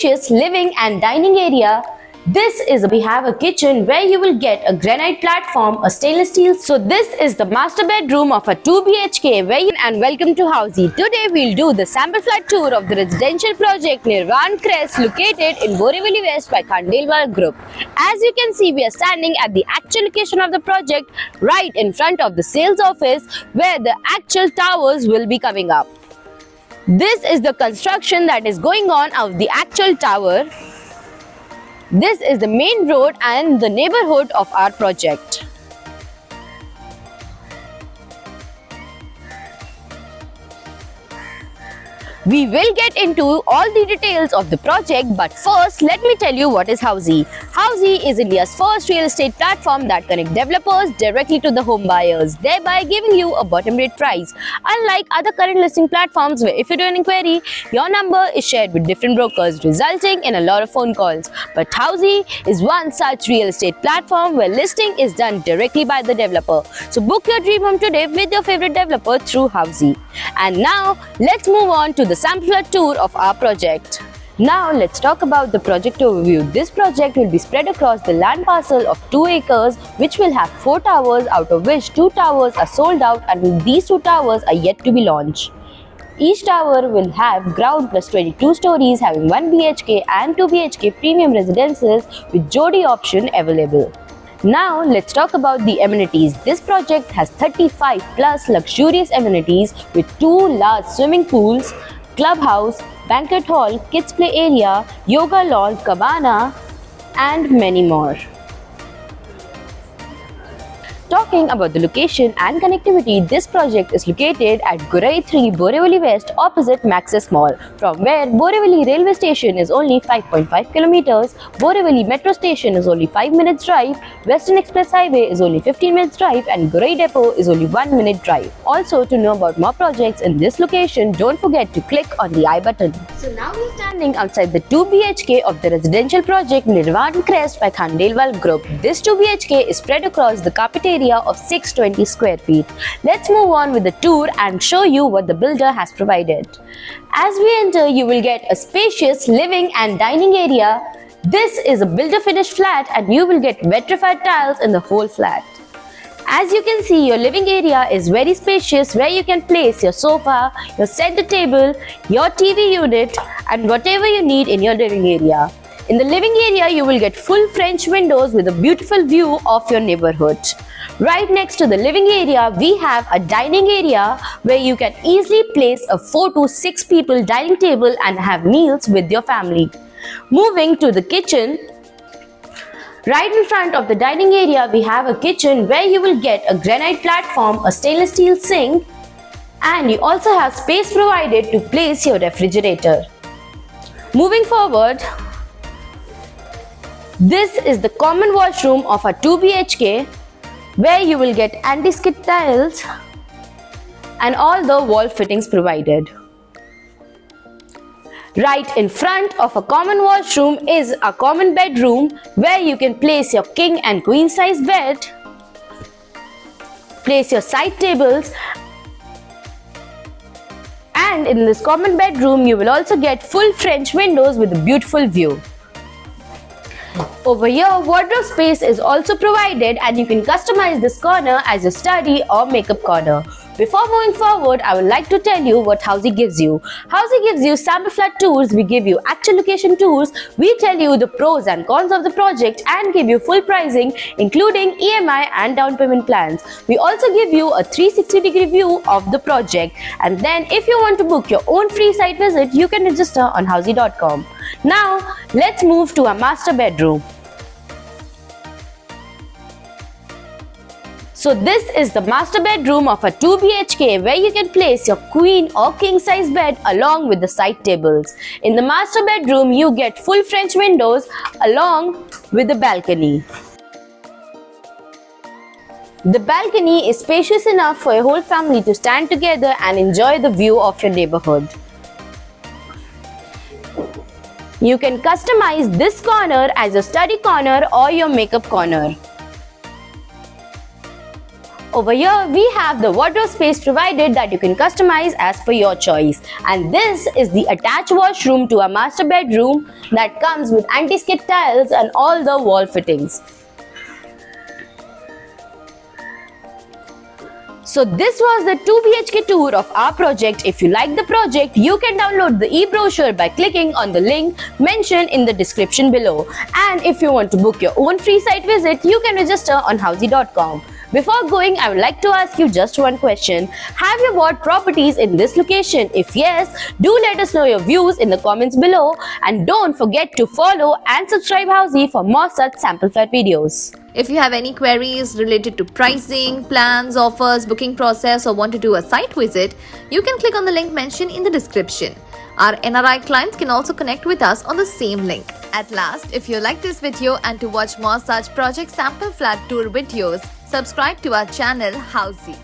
spacious living and dining area. We have a kitchen where you will get a granite platform, a stainless steel. So this is the master bedroom of a 2 BHK and welcome to Housey. Today we'll do the sample flat tour of the residential project Nirvan Crest located in Borivali West by Khandelwal Group. As you can see, we are standing at the actual location of the project right in front of the sales office where the actual towers will be coming up. This is the construction that is going on of the actual tower. This is the main road and the neighborhood of our project. We will get into all the details of the project, but first let me tell you what is Housey. Housey is India's first real estate platform that connects developers directly to the home buyers, thereby giving you a bottom rate price. Unlike other current listing platforms where if you do an inquiry, your number is shared with different brokers, resulting in a lot of phone calls. But Housey is one such real estate platform where listing is done directly by the developer. So book your dream home today with your favorite developer through Housey. And now let's move on to the sample flat tour of our project. Now let's talk about the project overview. This project will be spread across the land parcel of 2 acres which will have 4 towers, out of which 2 towers are sold out and these 2 towers are yet to be launched. Each tower will have ground plus 22 stories having 1 BHK and 2 BHK premium residences with Jodi option available. Now let's talk about the amenities. This project has 35 plus luxurious amenities with 2 large swimming pools, clubhouse, banquet hall, kids play area, yoga lawn, cabana and many more. Talking about the location and connectivity, this project is located at Gurai 3, Borivali West opposite Maxis Mall, from where Borivali railway station is only 5.5 kilometers, Borivali metro station is only 5 minutes drive, Western Express Highway is only 15 minutes drive and Gurai Depot is only 1 minute drive. Also, to know about more projects in this location, don't forget to click on the I button. So now we're standing outside the 2 BHK of the residential project Nirvan Crest by Khandelwal Group. This 2 BHK is spread across the carpet area of 620 square feet. Let's move on with the tour and show you what the builder has provided. As we enter, you will get a spacious living and dining area. This is a builder finished flat and you will get vitrified tiles in the whole flat. As you can see, your living area is very spacious where you can place your sofa, your center table, your TV unit and whatever you need in your living area. In the living area, you will get full French windows with a beautiful view of your neighborhood. Right next to the living area, we have a dining area where you can easily place a 4 to 6 people dining table and have meals with your family. Moving to the kitchen, right in front of the dining area, we have a kitchen where you will get a granite platform, a stainless steel sink, and you also have space provided to place your refrigerator. Moving forward, this is the common washroom of a 2 BHK where you will get anti-skid tiles and all the wall fittings provided. Right in front of a common washroom is a common bedroom where you can place your king and queen size bed, place your side tables, and in this common bedroom you will also get full French windows with a beautiful view. Over here, wardrobe space is also provided and you can customize this corner as a study or makeup corner. Before moving forward, I would like to tell you what Housey gives you. Housey gives you sample flat tours, we give you actual location tours, we tell you the pros and cons of the project and give you full pricing including EMI and down payment plans. We also give you a 360-degree view of the project, and then if you want to book your own free site visit, you can register on housey.com. Now, let's move to our master bedroom. So this is the master bedroom of a 2 BHK where you can place your queen or king size bed along with the side tables. In the master bedroom, you get full French windows along with the balcony. The balcony is spacious enough for your whole family to stand together and enjoy the view of your neighborhood. You can customize this corner as a study corner or your makeup corner. Over here, we have the wardrobe space provided that you can customize as per your choice. And this is the attached washroom to a master bedroom that comes with anti-skid tiles and all the wall fittings. So this was the 2 BHK tour of our project. If you like the project, you can download the e-brochure by clicking on the link mentioned in the description below. And if you want to book your own free site visit, you can register on Housey.com. Before going, I would like to ask you just one question. Have you bought properties in this location? If yes, do let us know your views in the comments below. And don't forget to follow and subscribe Housey for more such sample flat videos. If you have any queries related to pricing, plans, offers, booking process, or want to do a site visit, you can click on the link mentioned in the description. Our NRI clients can also connect with us on the same link. At last, if you like this video and to watch more such project sample flat tour videos, subscribe to our channel Housey.